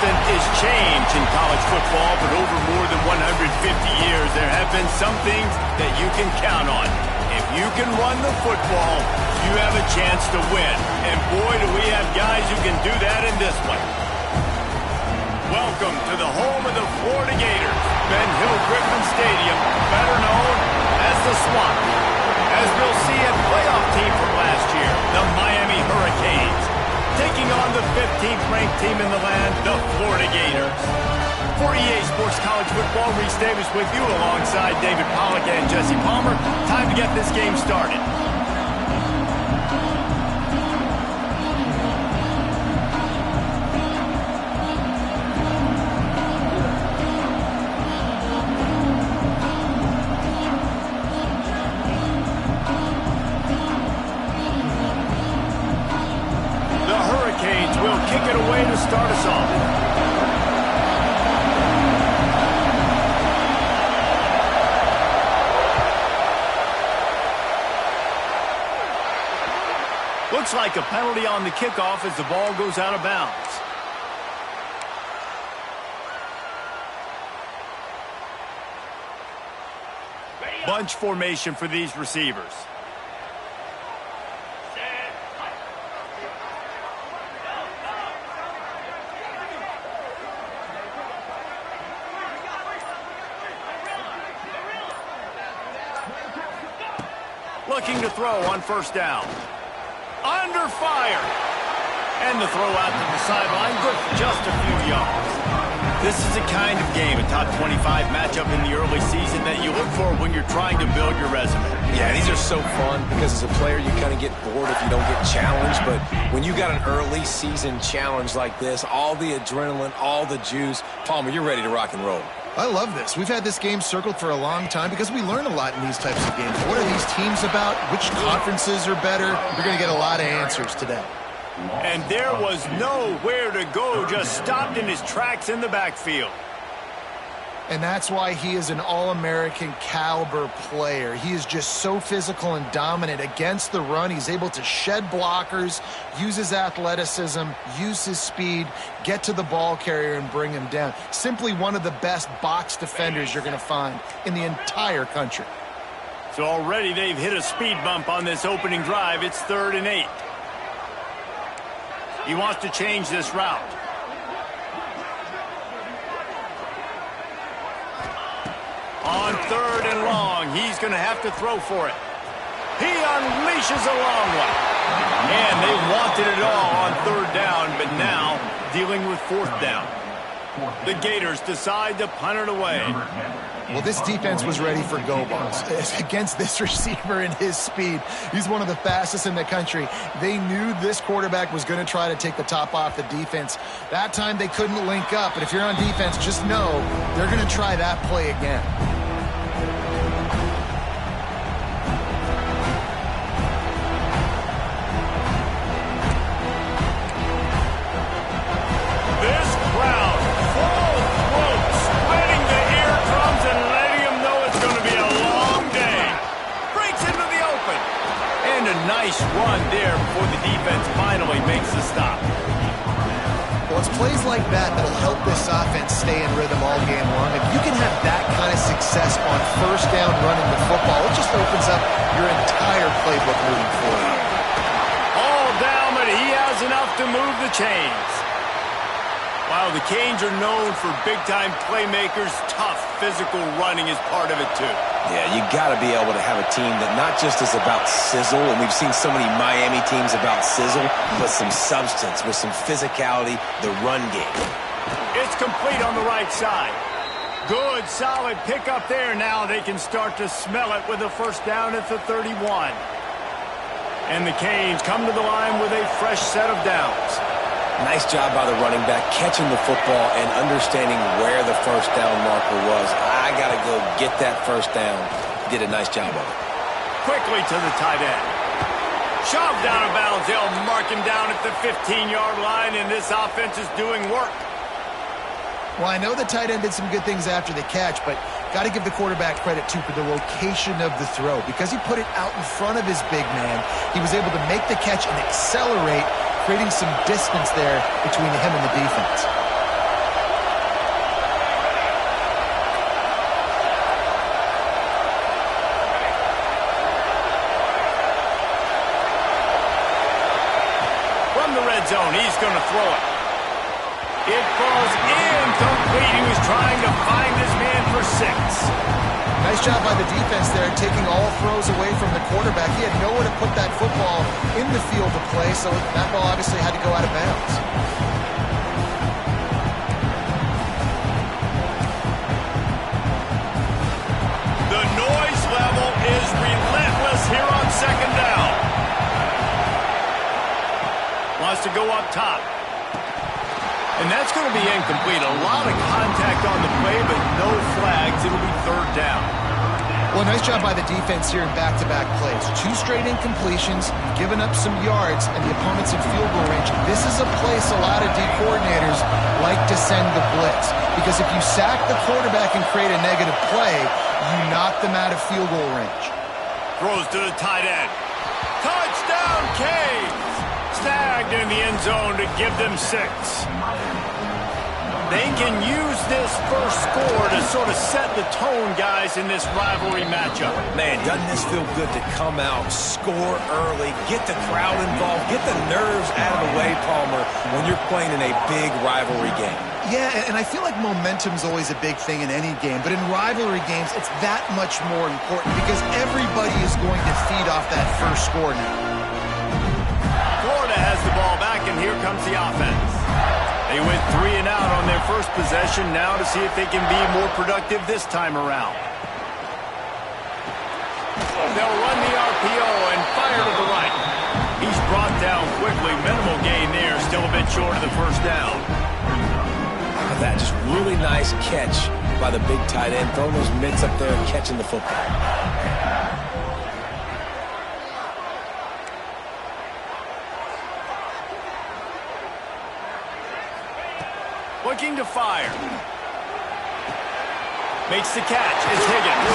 constant is change in college football, but over more than 150 years, there have been some things that you can count on. If you can run the football, you have a chance to win. And boy, do we have guys who can do that in this one. Welcome to the home of the Florida Gators, Ben Hill Griffin Stadium, better known as the Swamp. As we'll see, a playoff team from last year, the Miami Hurricanes, taking on the 15th-ranked team in the land, the Florida Gators. For EA Sports College Football, Reese Davis with you alongside David Pollack and Jesse Palmer. Time to get this game started. Kick it away to start us off. Looks like a penalty on the kickoff as the ball goes out of bounds. Bunch formation for these receivers. Looking to throw on first down. Under fire. And the throw out to the sideline, good for just a few yards. This is the kind of game, a top 25 matchup in the early season, that you look for when you're trying to build your resume. Yeah, these are so fun because as a player, you kind of get bored if you don't get challenged. But when you got an early season challenge like this, all the adrenaline, all the juice, Palmer, you're ready to rock and roll. I love this. We've had this game circled for a long time because we learn a lot in these types of games. What are these teams about? Which conferences are better? You're going to get a lot of answers today. And there was nowhere to go, just stopped in his tracks in the backfield. And that's why he is an All-American caliber player. He is just so physical and dominant against the run. He's able to shed blockers, use his athleticism, use his speed, get to the ball carrier and bring him down. Simply one of the best box defenders you're going to find in the entire country. So already they've hit a speed bump on this opening drive. It's 3rd and 8. He wants to change this route. On 3rd and long, he's going to have to throw for it. He unleashes a long one. And they wanted it all on 3rd down, but now dealing with 4th down. The Gators decide to punt it away. Well, this defense was ready for go balls. Against this receiver and his speed, he's one of the fastest in the country. They knew this quarterback was going to try to take the top off the defense. That time they couldn't link up, but if you're on defense, just know they're going to try that play again. Nice run there before the defense finally makes the stop. Well, it's plays like that that'll help this offense stay in rhythm all game long. If you can have that kind of success on first down running the football, it just opens up your entire playbook moving forward. All down, but he has enough to move the chains. While the Canes are known for big-time playmakers, tough physical running is part of it too. Yeah, you got to be able to have a team that not just is about sizzle, and we've seen so many Miami teams about sizzle, but some substance with some physicality, the run game. It's complete on the right side. Good, solid pickup there. Now they can start to smell it with a first down at the 31. And the Canes come to the line with a fresh set of downs. Nice job by the running back, catching the football and understanding where the first down marker was. I got to go get that first down. Did a nice job of it. Quickly to the tight end. Shoved out of bounds. They'll mark him down at the 15-yard line, and this offense is doing work. Well, I know the tight end did some good things after the catch, but got to give the quarterback credit, too, for the location of the throw. Because he put it out in front of his big man, he was able to make the catch and accelerate, creating some distance there between him and the defense. to find his man for 6. Nice job by the defense there, taking all throws away from the quarterback. He had nowhere to put that football in the field to play, so that ball obviously had to go out of bounds. The noise level is relentless here on 2nd down. Wants to go up top. And that's going to be incomplete. A lot of contact on the play, but no flags. It'll be 3rd down. Well, nice job by the defense here in back-to-back plays. 2 straight incompletions, giving up some yards, and the opponent's in field goal range. This is a place a lot of D coordinators like to send the blitz, because if you sack the quarterback and create a negative play, you knock them out of field goal range. Throws to the tight end. Touchdown, Canes! Snagged in the end zone to give them 6. They can use this first score to sort of set the tone, guys, in this rivalry matchup. Man, doesn't this feel good to come out, score early, get the crowd involved, get the nerves out of the way, Palmer, when you're playing in a big rivalry game? Yeah, and I feel like momentum's always a big thing in any game, but in rivalry games, it's that much more important because everybody is going to feed off that first score now. Florida has the ball back, and here comes the offense. They went 3 and out on their first possession, now to see if they can be more productive this time around. They'll run the RPO and fire to the right. He's brought down quickly. Minimal gain there, still a bit short of the first down. That just really nice catch by the big tight end, throwing those mitts up there and catching the football. Looking to fire. Makes the catch. It's Higgins.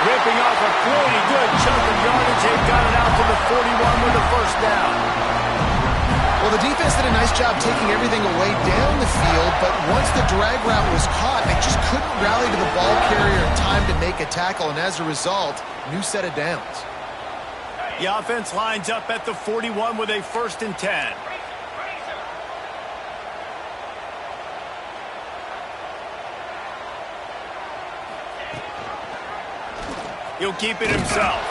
Ripping off a pretty good chunk of yardage. They've got it out to the 41 with the first down. Well, the defense did a nice job taking everything away down the field, but once the drag route was caught, they just couldn't rally to the ball carrier in time to make a tackle, and as a result, new set of downs. The offense lines up at the 41 with a 1st and 10. He'll keep it himself.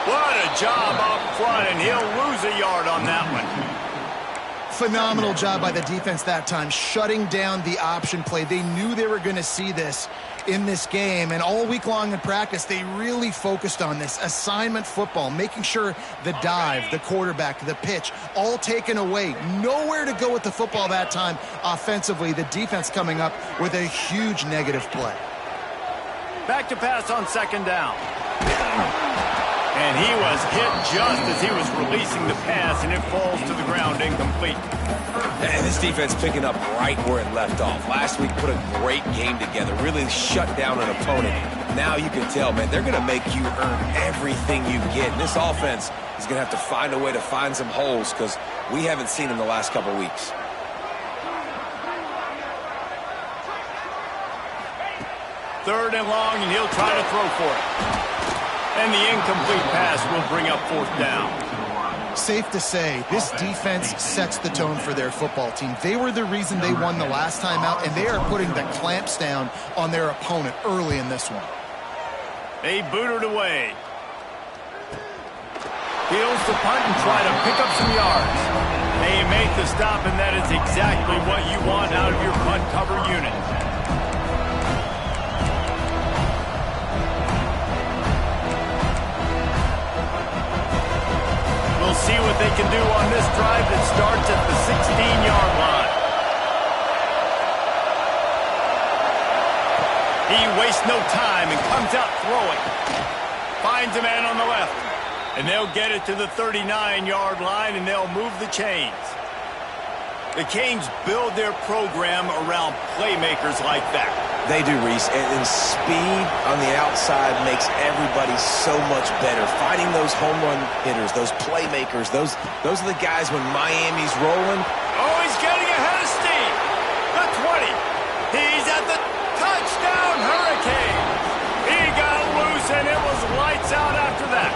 What a job up front, and he'll lose a yard on that one. Phenomenal job by the defense that time, shutting down the option play. They knew they were going to see this in this game, and all week long in practice, they really focused on this assignment football, making sure the dive, the quarterback, the pitch, all taken away. Nowhere to go with the football that time offensively. The defense coming up with a huge negative play. Back to pass on 2nd down. And he was hit just as he was releasing the pass, and it falls to the ground incomplete. And this defense picking up right where it left off. Last week put a great game together, really shut down an opponent. Now you can tell, man, they're going to make you earn everything you get. And this offense is going to have to find a way to find some holes because we haven't seen them the last couple weeks. Third and long, and he'll try to throw for it. And the incomplete pass will bring up 4th down. Safe to say, this defense sets the tone for their football team. They were the reason they won the last time out, and they are putting the clamps down on their opponent early in this one. They boot it away. Heels to punt and try to pick up some yards. They make the stop, and that is exactly what you want out of your punt cover unit. We'll see what they can do on this drive that starts at the 16-yard line. He wastes no time and comes out throwing. Finds a man on the left. And they'll get it to the 39-yard line, and they'll move the chains. The Canes build their program around playmakers like that. They do, Reese, and speed on the outside makes everybody so much better. Finding those home run hitters, those playmakers, those are the guys when Miami's rolling. Oh, he's getting ahead of steam. The 20. He's at the touchdown Hurricane. He got loose, and it was lights out after that.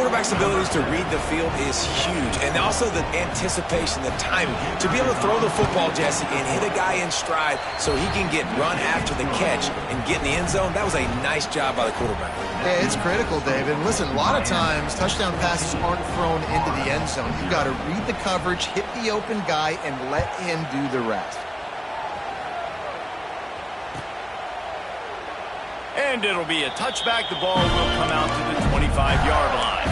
quarterback's abilities to read the field is huge. And also the anticipation, the timing. To be able to throw the football, Jesse, and hit a guy in stride so he can get run after the catch and get in the end zone, that was a nice job by the quarterback. Yeah, it's critical, David. Listen, a lot of times touchdown passes aren't thrown into the end zone. You've got to read the coverage, hit the open guy, and let him do the rest. And it'll be a touchback. The ball will come out to the 25-yard line.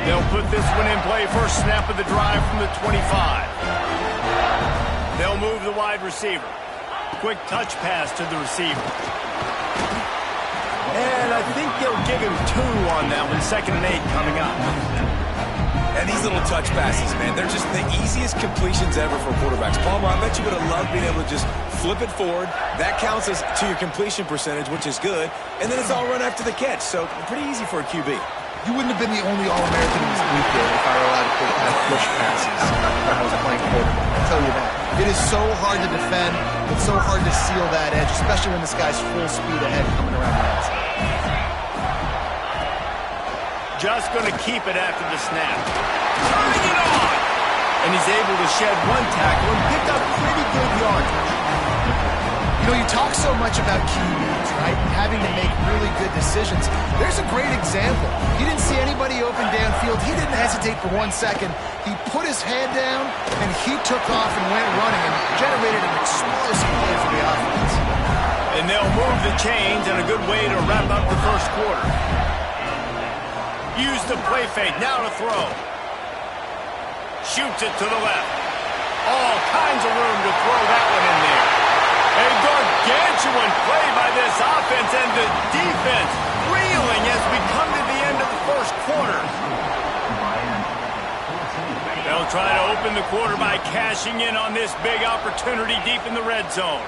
They'll put this one in play. First snap of the drive from the 25. They'll move the wide receiver. Quick touch pass to the receiver. And I think they'll give him 2 on that one. 2nd and 8 coming up. And these little touch passes, man, they're just the easiest completions ever for quarterbacks. Palmer, I bet you would have loved being able to just flip it forward. That counts as to your completion percentage, which is good. And then it's all run after the catch. So pretty easy for a QB. You wouldn't have been the only All-American in this league game if I were allowed to have push passes when I was playing quarterback. I'll tell you that. It is so hard to defend. It's so hard to seal that edge, especially when this guy's full speed ahead coming around the outside. Just going to keep it after the snap. Turning it on! And he's able to shed 1 tackle and pick up pretty good yardage. You know, you talk so much about QBs, right? Having to make really good decisions. There's a great example. He didn't see anybody open downfield. He didn't hesitate for 1 second. He put his head down, and he took off and went running and generated an explosive play for the offense. And they'll move the chains, and a good way to wrap up the first quarter. Use the play fake, now to throw. Shoots it to the left. All kinds of room to throw that one in there. A gargantuan play by this offense, and the defense reeling as we come to the end of the first quarter. They'll try to open the quarter by cashing in on this big opportunity deep in the red zone.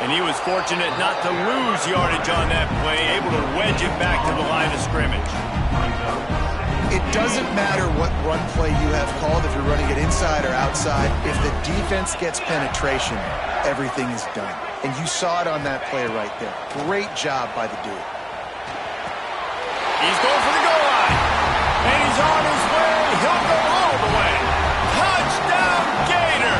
And he was fortunate not to lose yardage on that play, able to wedge it back to the line of scrimmage. It doesn't matter what run play you have called, if you're running it inside or outside. If the defense gets penetration, everything is done. And you saw it on that play right there. Great job by the dude. He's going for the goal line. And he's on his way. He'll go all the way. Touchdown, Gator!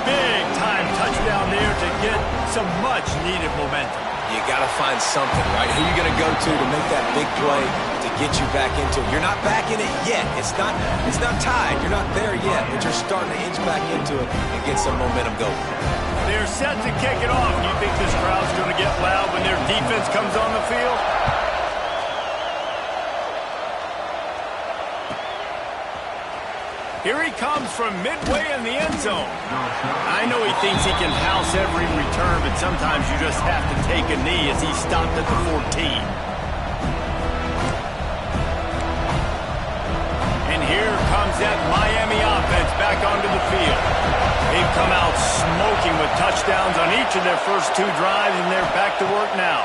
Big time touchdown there to get some much-needed momentum. You got to find something, right? Who are you going to go to make that big play to get you back into it? You're not back in it yet. It's not tied. You're not there yet, but you're starting to inch back into it and get some momentum going. They're set to kick it off. Do you think this crowd's going to get loud when their defense comes on the field? Here he comes from midway in the end zone. I know he thinks he can house every return, but sometimes you just have to take a knee as he stopped at the 14. And here comes that Miami offense back onto the field. They've come out smoking with touchdowns on each of their first 2 drives, and they're back to work now.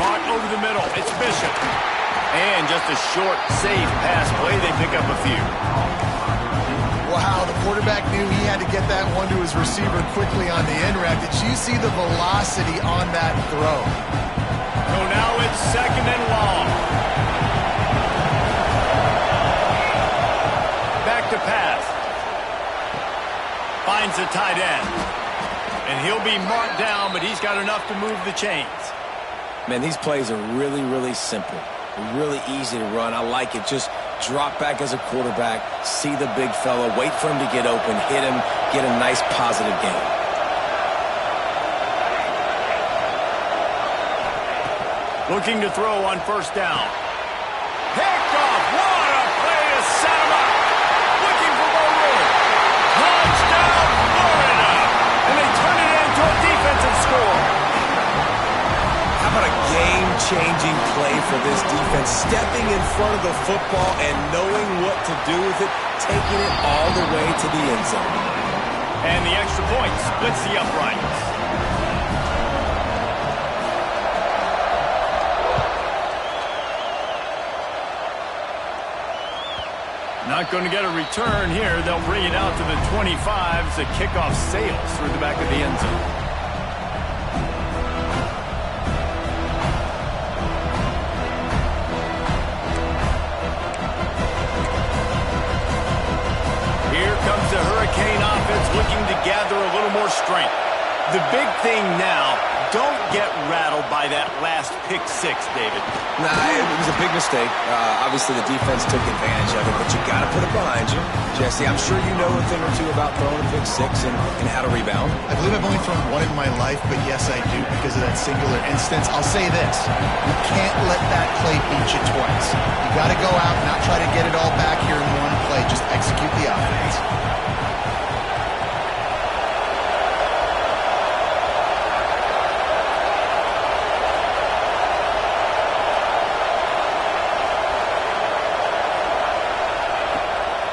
Caught over the middle. It's Bishop. And just a short, safe pass play. They pick up a few. Wow, the quarterback knew he had to get that one to his receiver quickly on the end route. Did you see the velocity on that throw? So now it's 2nd and long. Back to pass. Finds the tight end. And he'll be marked down, but he's got enough to move the chains. Man, these plays are really, really simple. Really easy to run. I like it. Just drop back as a quarterback, see the big fella, wait for him to get open, hit him, get a nice positive game. Looking to throw on first down. Picked off. What a play to set him up. Looking for more room. Touchdown, Florida. And they turn it into a defensive score. How about a game-changing play for this defense? Stepping in front of the football and knowing what to do with it, taking it all the way to the end zone. And the extra point splits the uprights. Not going to get a return here. They'll bring it out to the 25 as the kickoff sails through the back of the end zone. Here comes the Hurricane offense looking to gather a little more strength. The big thing now, don't get rattled by that last pick six, David. Nah, it was a big mistake. Obviously, the defense took advantage of it, but you got to put it behind you. Jesse, I'm sure you know a thing or two about throwing a pick six and how to rebound. I believe I've only thrown one in my life, but yes, I do because of that singular instance. I'll say this. You can't let that play beat you twice. You got to go out and not try to get it all back here in one play. Just execute the offense.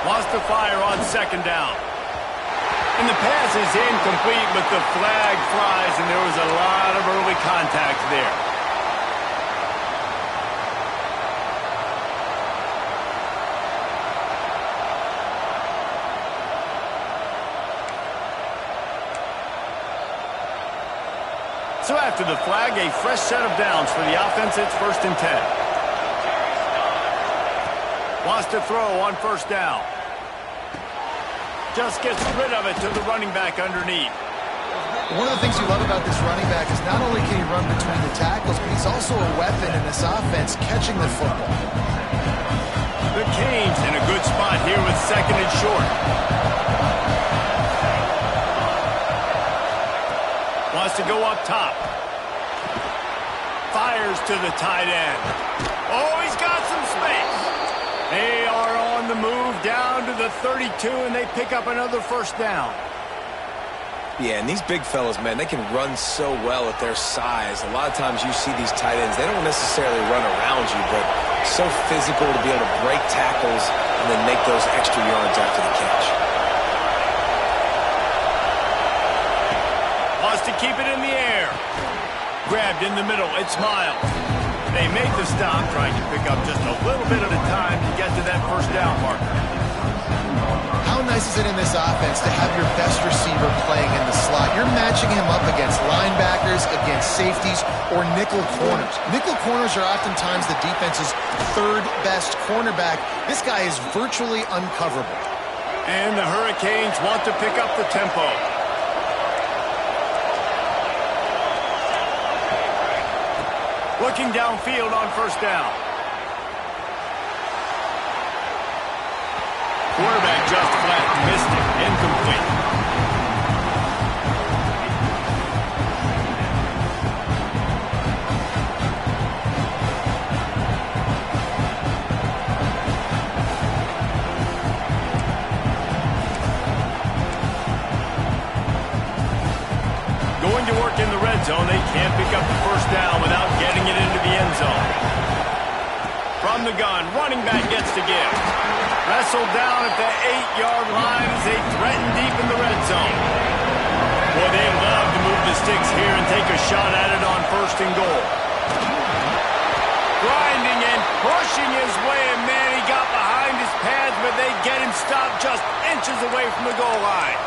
Wants to fire on second down. And the pass is incomplete, but the flag flies, and there was a lot of early contact there. So after the flag, a fresh set of downs for the offense. It's 1st and 10. Wants to throw on first down. Just gets rid of it to the running back underneath. One of the things you love about this running back is not only can he run between the tackles, but he's also a weapon in this offense catching the football. The Canes in a good spot here with 2nd and short. Wants to go up top. Fires to the tight end. Oh, he's got some space. They are on the move down to the 32, and they pick up another first down. Yeah, and these big fellas, man, they can run so well at their size. A lot of times you see these tight ends, they don't necessarily run around you, but so physical to be able to break tackles and then make those extra yards after the catch. Wants to keep it in the air. Grabbed in the middle. It's Miles. They make the stop, trying to pick up just a little bit at a time to get to that first down marker. How nice is it in this offense to have your best receiver playing in the slot? You're matching him up against linebackers, against safeties, or nickel corners. Nickel corners are oftentimes the defense's 3rd best cornerback. This guy is virtually uncoverable. And the Hurricanes want to pick up the tempo. Looking downfield on first down. Quarterback just flat missed it. Incomplete. Going to work in the red zone. They can't pick up the first down without getting it into the end zone. From the gun, running back gets to give. Wrestled down at the 8-yard line as they threaten deep in the red zone. Boy, they love to move the sticks here and take a shot at it on 1st and goal. Grinding and pushing his way, and man, he got behind his pads, but they get him stopped just inches away from the goal line.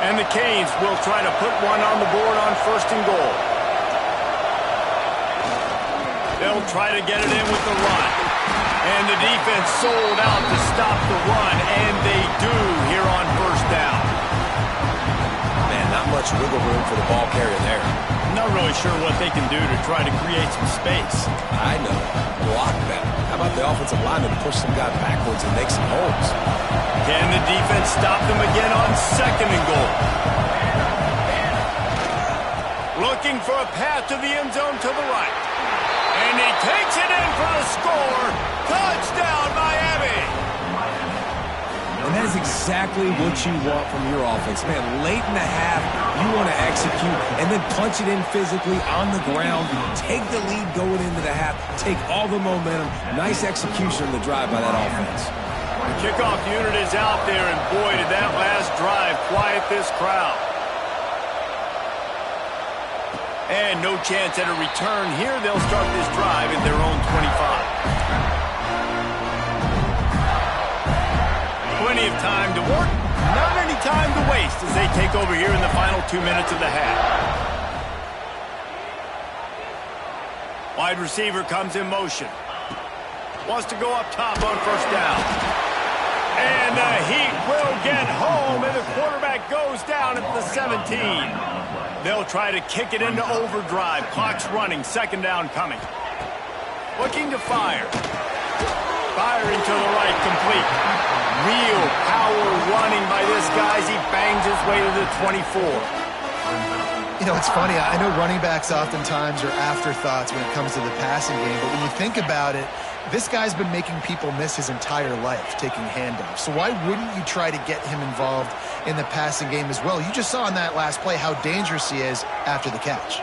And the Canes will try to put one on the board on 1st and goal. They'll try to get it in with the run. And the defense sold out to stop the run, and they do here on first down. Man, not much wiggle room for the ball carrier there. Not really sure what they can do to try to create some space. I know. Block them. How about the offensive lineman push some guy backwards and make some holes? Can the defense stop them again on 2nd and goal? Looking for a path to the end zone to the right. And he takes it in for the score. Touchdown, Miami! And that is exactly what you want from your offense. Man, late in the half, you want to execute and then punch it in physically on the ground. Take the lead going into the half. Take all the momentum. Nice execution on the drive by that offense. The kickoff unit is out there, and boy, did that last drive quiet this crowd. And no chance at a return here. They'll start this drive at their own 25. plenty of time to work, not any time to waste as they take over here in the final 2 minutes of the half. Wide receiver comes in motion. Wants to go up top on first down. And the Heat will get home, and the quarterback goes down at the 17. They'll try to kick it into overdrive. Clock's running, second down coming. Looking to fire. Firing to the right, complete. Real power running by this guy as he bangs his way to the 24. You know, it's funny. I know running backs oftentimes are afterthoughts when it comes to the passing game, but when you think about it, this guy's been making people miss his entire life taking handoffs. So why wouldn't you try to get him involved in the passing game as well? You just saw in that last play how dangerous he is after the catch.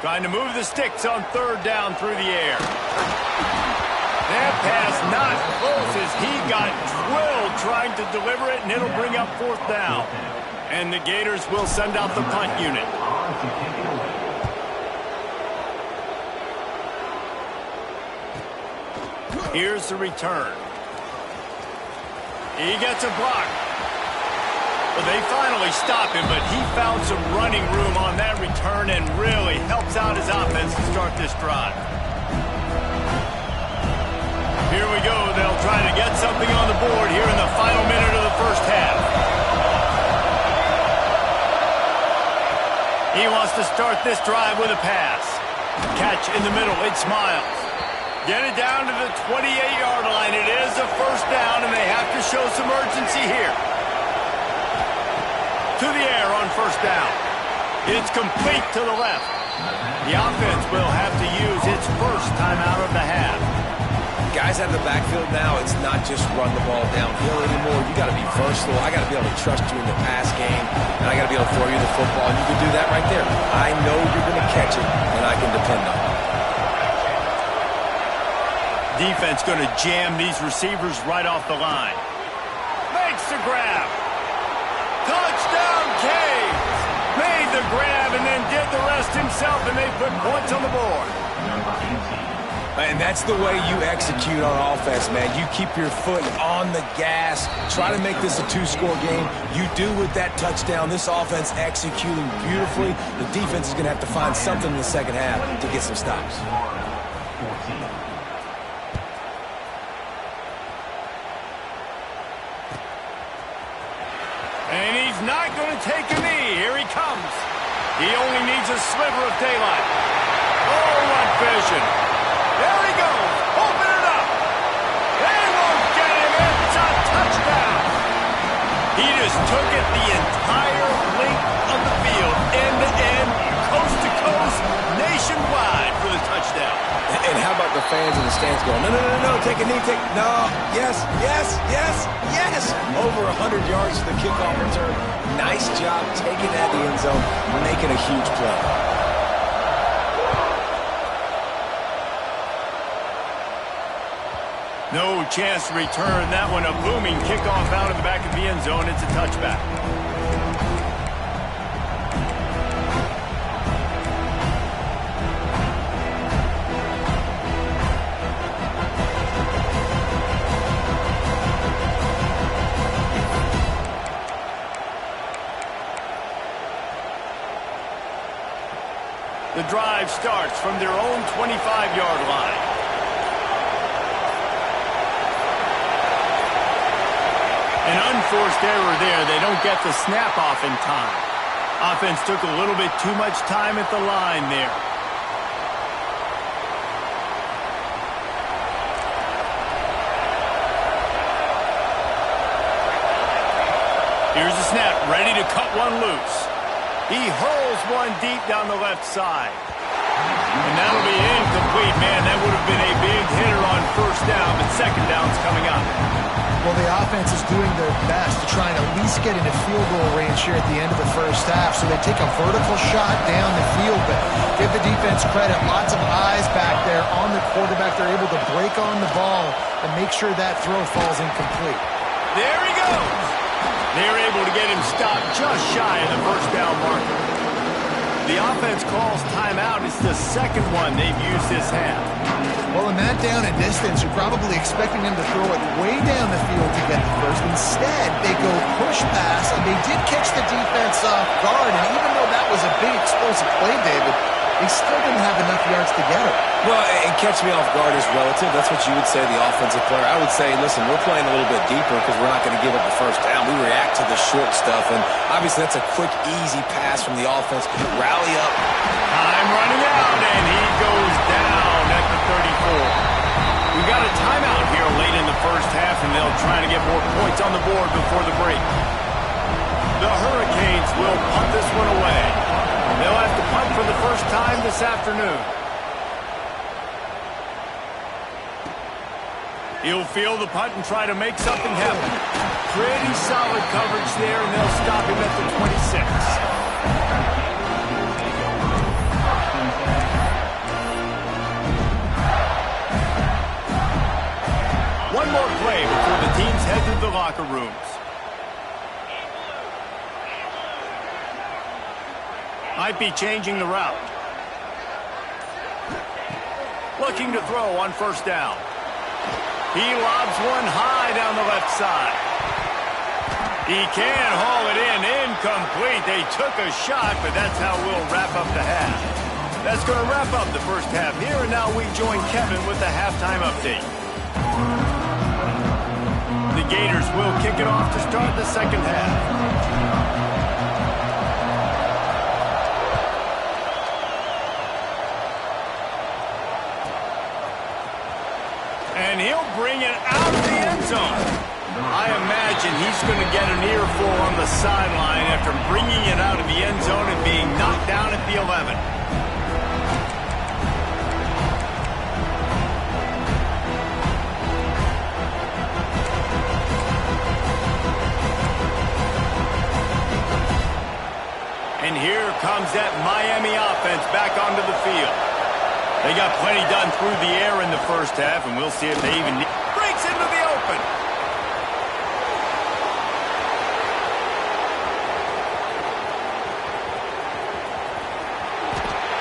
Trying to move the sticks on third down through the air. That pass not close as he got drilled trying to deliver it, and it'll bring up fourth down. And the Gators will send out the punt unit. Here's the return. He gets a block. Well, they finally stop him, but he found some running room on that return and really helps out his offense to start this drive. Here we go. They'll try to get something on the board here in the final minute of the first half. He wants to start this drive with a pass. Catch in the middle. It's Miles. Get it down to the 28-yard line. It is a first down, and they have to show some urgency here. To the air on first down. It's complete to the left. The offense will have to use its first timeout of the half. Guys out of the backfield now, it's not just run the ball downhill anymore. You got to be versatile. I got to be able to trust you in the pass game, and I got to be able to throw you the football, and you can do that right there. I know you're going to catch it, and I can depend on it. Defense going to jam these receivers right off the line. Makes the grab. Touchdown, Canes! Made the grab and then did the rest himself, and they put points on the board. And that's the way you execute on offense, man. You keep your foot on the gas. Try to make this a two-score game. You do with that touchdown. This offense executing beautifully. The defense is going to have to find something in the second half to get some stops. And he's not going to take a knee. Here he comes. He only needs a sliver of daylight. Oh, what vision. There he goes. Open it up. They won't get him. It's a touchdown. He just took it the entire length of the field, end to end, coast to coast, nationwide for the touchdown. And how about the fans in the stands going, no, no, no, no, take a knee, no, yes, yes, yes, yes. Over 100 yards to the kickoff return. Nice job taking that in the end zone, making a huge play. No chance to return that one. A booming kickoff out of the back of the end zone. It's a touchback. The drive starts from their own 25-yard line. An unforced error there. They don't get the snap off in time. Offense took a little bit too much time at the line there. Here's the snap, ready to cut one loose. He hurls one deep down the left side. And that'll be incomplete, man. That would have been a big hitter on first down, but second down's coming up. Well, the offense is doing their best to try and at least get into field goal range here at the end of the first half. So they take a vertical shot down the field, but give the defense credit. Lots of eyes back there on the quarterback. They're able to break on the ball and make sure that throw falls incomplete. There he goes. They're able to get him stopped just shy of the first down marker. the offense calls timeout. It's the second one they've used this half. Well, in that down and distance, you're probably expecting them to throw it way down the field to get the first. Instead, they go push pass, and they did catch the defense off guard. And even though that was a big explosive play, David, they still didn't have enough yards to get it. Well, and catch me off guard is relative. That's what you would say, the offensive player. I would say, listen, we're playing a little bit deeper because we're not going to give up the first down. We react to the short stuff, and obviously that's a quick, easy pass from the offense. Rally up. Time running out, and he goes down at the 34. We got a timeout here late in the first half, and they'll try to get more points on the board before the break. The Hurricanes will punt this one away. They'll have to punt for the first time this afternoon. He'll field the punt and try to make something happen. Pretty solid coverage there, and they'll stop him at the 26. One more play before the teams head to the locker rooms. Might be changing the route. Looking to throw on first down. He lobs one high down the left side. He can haul it in. Incomplete. They took a shot, but that's how we'll wrap up the half. That's going to wrap up the first half here, and now we join Kevin with the halftime update. The Gators will kick it off to start the second half. And he'll bring it out of the end zone. I imagine he's going to get an earful on the sideline after bringing it out of the end zone and being knocked down at the 11. And here comes that Miami offense back onto the field. They got plenty done through the air in the first half, and we'll see if they even breaks into the open.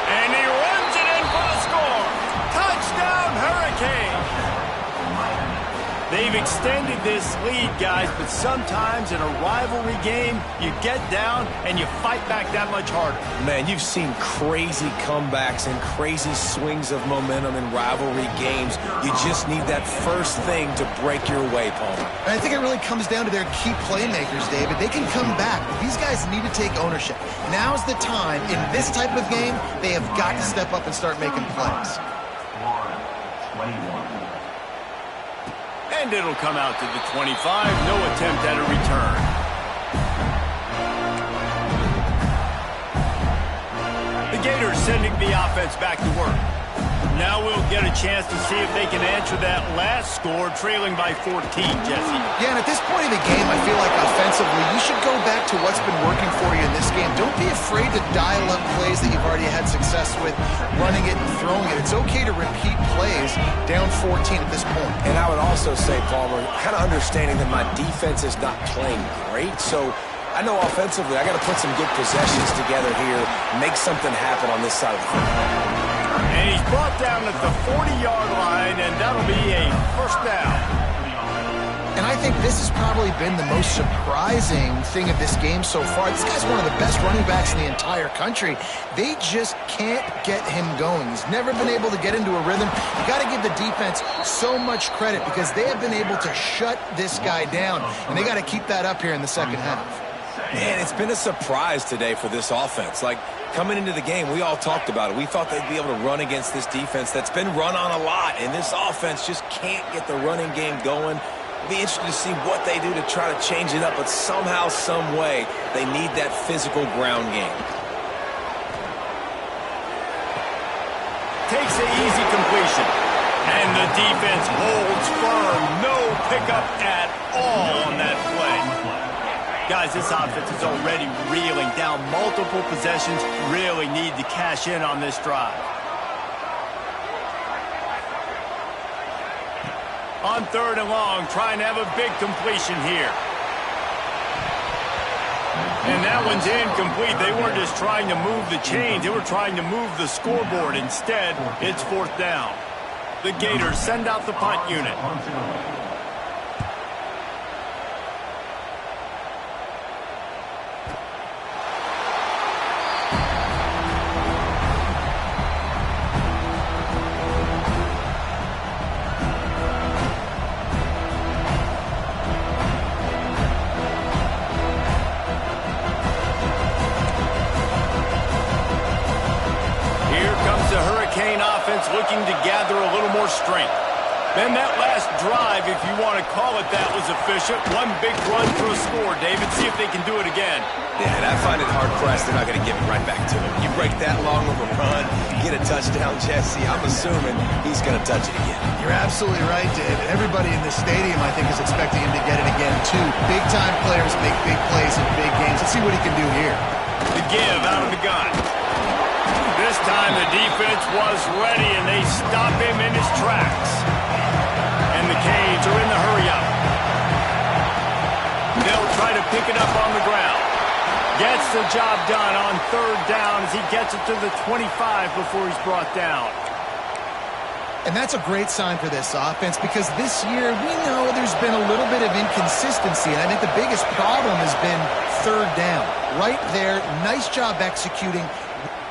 And he runs it in for the score. Touchdown, Hurricane. They've extended this lead, guys, but sometimes in a rivalry game, you get down and you fight back that much harder. Man, you've seen crazy comebacks and crazy swings of momentum in rivalry games. You just need that first thing to break your way, Palmer. And I think it really comes down to their key playmakers, David. They can come back, but these guys need to take ownership. Now's the time. In this type of game, they have got to step up and start making plays. 21. And it'll come out to the 25. No attempt at a return. The Gators sending the offense back to work. Now we'll get a chance to see if they can answer that last score, trailing by 14, Jesse. Yeah, and at this point in the game, I feel like offensively, you should go back to what's been working for you in this game. Don't be afraid to dial up plays that you've already had success with, running it and throwing it. It's okay to repeat plays down 14 at this point. And I would also say, Palmer, kind of understanding that my defense is not playing great, so I know offensively I got to put some good possessions together here, make something happen on this side of the football. And he's brought down at the 40-yard line, and that'll be a first down. And I think this has probably been the most surprising thing of this game so far. This guy's one of the best running backs in the entire country. They just can't get him going. He's never been able to get into a rhythm. You got to give the defense so much credit because they have been able to shut this guy down, and they got to keep that up here in the second half. Man, it's been a surprise today for this offense. Like, coming into the game, we all talked about it. We thought they'd be able to run against this defense that's been run on a lot, and this offense just can't get the running game going. It'll be interesting to see what they do to try to change it up, but somehow, some way, they need that physical ground game. Takes an easy completion, and the defense holds firm. No pickup at all on that play. Guys, this offense is already reeling down multiple possessions. Really need to cash in on this drive. On third and long, trying to have a big completion here. And that one's incomplete. They weren't just trying to move the chains. They were trying to move the scoreboard. Instead, it's 4th down. The Gators send out the punt unit. Looking to gather a little more strength. Then that last drive, if you want to call it that, was efficient. One big run for a score, David. See if they can do it again. Yeah, and I find it hard-pressed they're not going to give it right back to him. You break that long of a run, get a touchdown, Jesse, I'm assuming he's going to touch it again. You're absolutely right, David. Everybody in this stadium, I think, is expecting him to get it again, too. Big-time players make big plays in big games. Let's see what he can do here. The give out of the gun. This time the defense was ready, and they stop him in his tracks. And the Canes are in the hurry-up. They'll try to pick it up on the ground. Gets the job done on 3rd down as he gets it to the 25 before he's brought down. And that's a great sign for this offense because this year we know there's been a little bit of inconsistency. And I think the biggest problem has been 3rd down. Right there, nice job executing.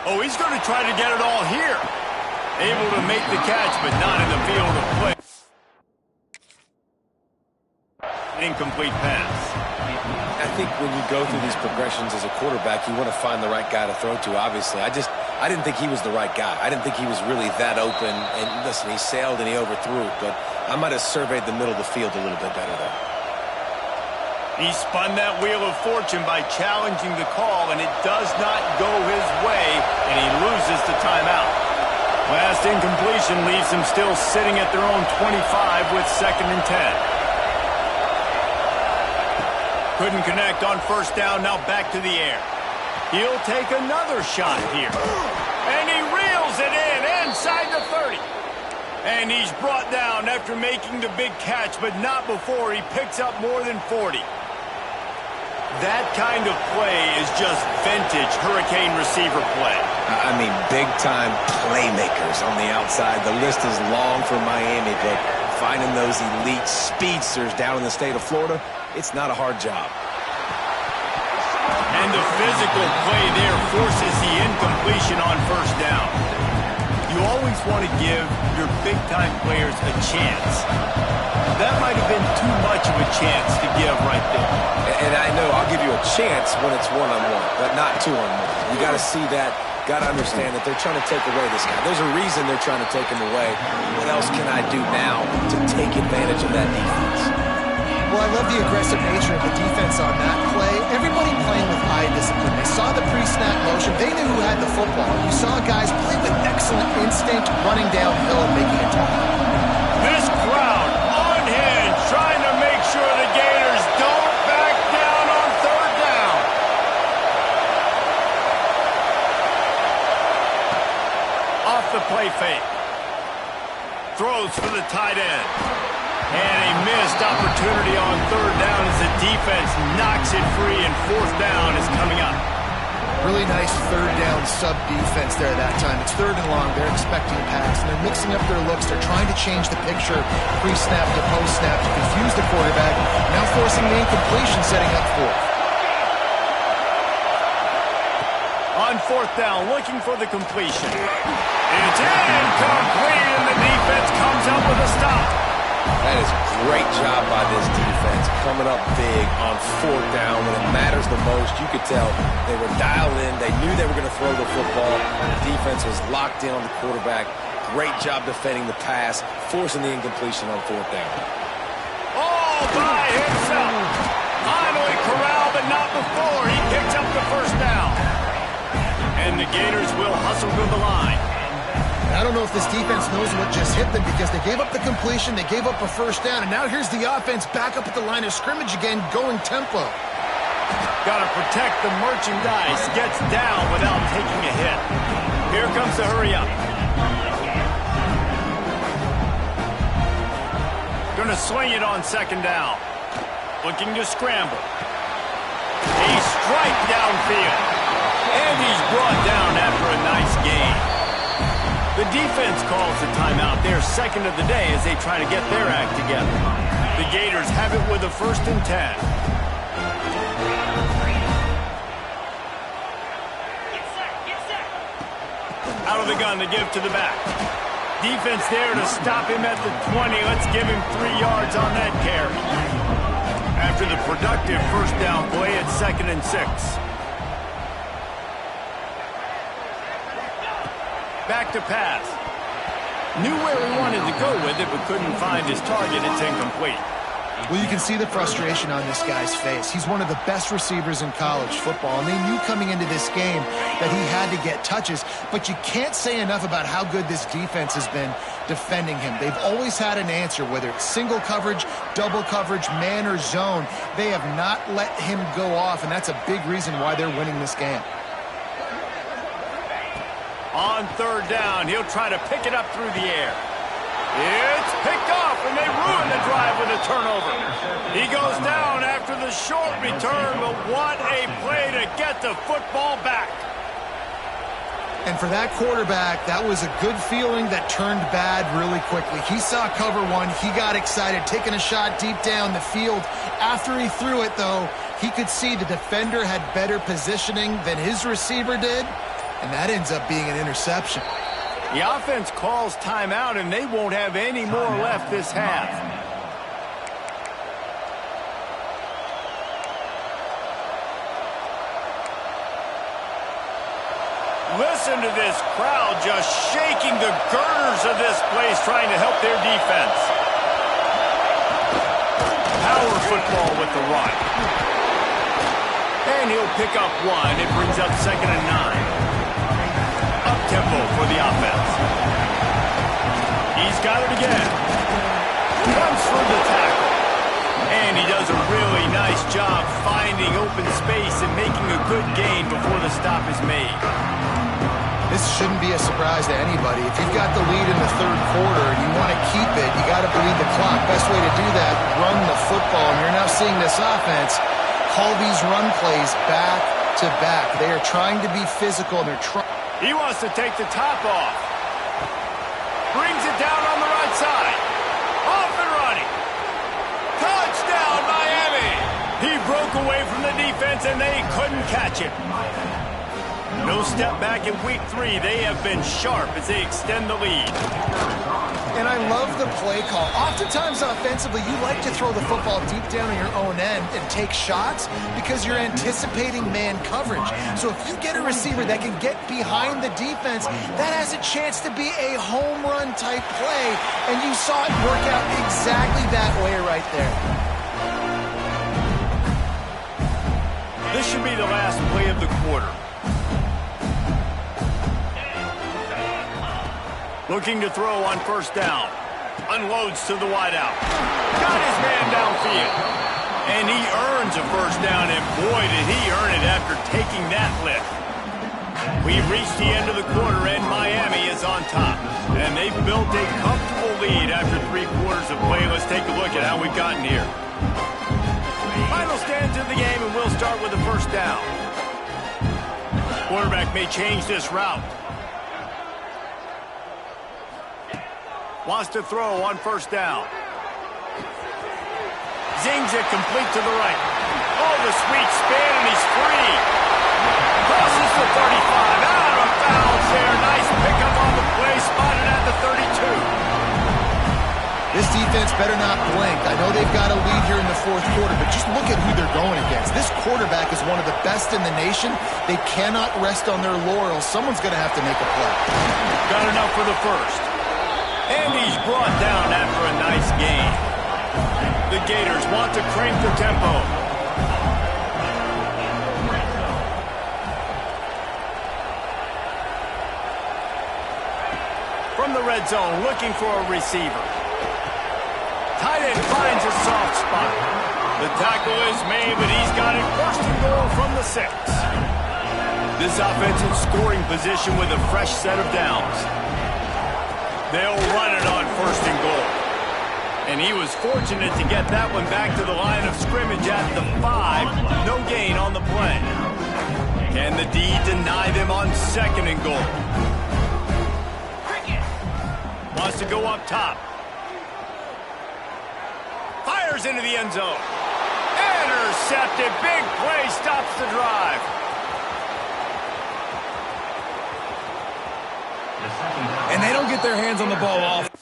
Oh, he's going to try to get it all here. Able to make the catch, but not in the field of play. Incomplete pass. I think when you go through these progressions as a quarterback, you want to find the right guy to throw to, obviously. I didn't think he was the right guy. I didn't think he was really that open. And listen, he sailed and he overthrew it, but I might have surveyed the middle of the field a little bit better there. He spun that wheel of fortune by challenging the call, and it does not go his way, and he loses the timeout. Last incompletion leaves them still sitting at their own 25 with 2nd and 10. Couldn't connect on 1st down, now back to the air. He'll take another shot here. And he reels it in inside the 30. And he's brought down after making the big catch, but not before he picks up more than 40. That kind of play is just vintage Hurricane receiver play. I mean, big-time playmakers on the outside. The list is long for Miami, but finding those elite speedsters down in the state of Florida, it's not a hard job. And the physical play there forces the incompletion on 1st down. You always want to give your big-time players a chance. That might have been too much of a chance to give right there. And I know I'll give you a chance when it's one-on-one, but not two-on-one. You got to see that, got to understand that they're trying to take away this guy. There's a reason they're trying to take him away. What else can I do now to take advantage of that defense? Well, I love the aggressive nature of the defense on that play. Everybody playing with eye discipline. They saw the pre-snap motion. They knew who had the football. You saw guys play with excellent instinct, running downhill and making a tackle. This crowd unhinged, trying to make sure the Gators don't back down on 3rd down. Off the play fake. Throws for the tight end. And a missed opportunity on 3rd down as the defense knocks it free, and 4th down is coming up. Really nice 3rd down sub-defense there that time. It's 3rd and long. They're expecting a pass, and they're mixing up their looks. They're trying to change the picture pre-snap to post-snap to confuse the quarterback, now forcing the incompletion, setting up 4th. On 4th down, looking for the completion. It's incomplete, and the defense comes up with a stop. That is a great job by this defense, coming up big on 4th down when it matters the most. You could tell they were dialed in. They knew they were going to throw the football. The defense was locked in on the quarterback. Great job defending the pass, forcing the incompletion on 4th down. All by himself. Finally corralled, but not before. He picks up the 1st down. And the Gators will hustle to the line. I don't know if this defense knows what just hit them because they gave up the completion, they gave up a 1st down, and now here's the offense back up at the line of scrimmage again, going tempo. Got to protect the merchandise. Gets down without taking a hit. Here comes the hurry-up. Going to swing it on 2nd down. Looking to scramble. He strike downfield. And he's brought down after a nice gain. The defense calls the timeout, their second of the day, as they try to get their act together. The Gators have it with a 1st and 10. Out of the gun to give to the back. Defense there to stop him at the 20. Let's give him 3 yards on that carry. After the productive 1st down play, it's 2nd and 6. Back to pass. Knew where he wanted to go with it, but couldn't find his target. It's incomplete. Well, you can see the frustration on this guy's face. He's one of the best receivers in college football, and they knew coming into this game that he had to get touches, but you can't say enough about how good this defense has been defending him. They've always had an answer, whether it's single coverage, double coverage, man or zone. They have not let him go off, and that's a big reason why they're winning this game. On 3rd down, he'll try to pick it up through the air. It's picked off, and they ruin the drive with a turnover. He goes down after the short return, but what a play to get the football back. And for that quarterback, that was a good feeling that turned bad really quickly. He saw cover 1. He got excited, taking a shot deep down the field. After he threw it, though, he could see the defender had better positioning than his receiver did, and that ends up being an interception. The offense calls timeout, and they won't have any more left this half. Listen to this crowd just shaking the girders of this place, trying to help their defense. Power football with the run. And he'll pick up 1. It brings up 2nd and 9. Up-tempo for the offense. He's got it again. Comes for the tackle. And he does a really nice job finding open space and making a good gain before the stop is made. This shouldn't be a surprise to anybody. If you've got the lead in the 3rd quarter and you want to keep it, you got to bleed the clock. Best way to do that, run the football. And you're now seeing this offense call these run plays back to back. They are trying to be physical, and they're trying. He wants to take the top off. Brings it down on the right side. Off and running. Touchdown, Miami! He broke away from the defense, and they couldn't catch him. No step back in week 3. They have been sharp as they extend the lead. And I love the play call. Oftentimes offensively, you like to throw the football deep down on your own end and take shots because you're anticipating man coverage. So if you get a receiver that can get behind the defense, that has a chance to be a home run type play. And you saw it work out exactly that way right there. This should be the last play of the quarter. Looking to throw on 1st down. Unloads to the wideout. Got his man downfield. And he earns a 1st down, and boy, did he earn it after taking that lift. We've reached the end of the quarter, and Miami is on top. And they've built a comfortable lead after 3 quarters of play. Let's take a look at how we've gotten here. Final stands of the game, and we'll start with the 1st down. Quarterback may change this route. Wants to throw on 1st down. Zings it complete to the right. Oh, the sweet spin, and he's free. Crosses the 35. Out of bounds there. Nice pickup on the play. Spotted at the 32. This defense better not blink. I know they've got a lead here in the 4th quarter, but just look at who they're going against. This quarterback is one of the best in the nation. They cannot rest on their laurels. Someone's going to have to make a play. Got enough for the 1st. And he's brought down after a nice gain. The Gators want to crank the tempo. From the red zone, looking for a receiver. Tight end finds a soft spot. The tackle is made, but he's got it 1st and goal from the 6. This offense in scoring position with a fresh set of downs. They'll run it on 1st and goal. And And he was fortunate to get that one back to the line of scrimmage at the 5. No gain on the play. Can the D deny them on 2nd and goal? Wants to go up top. Fires into the end zone. Intercepted. Big play stops the drive. And they don't get their hands on the ball off.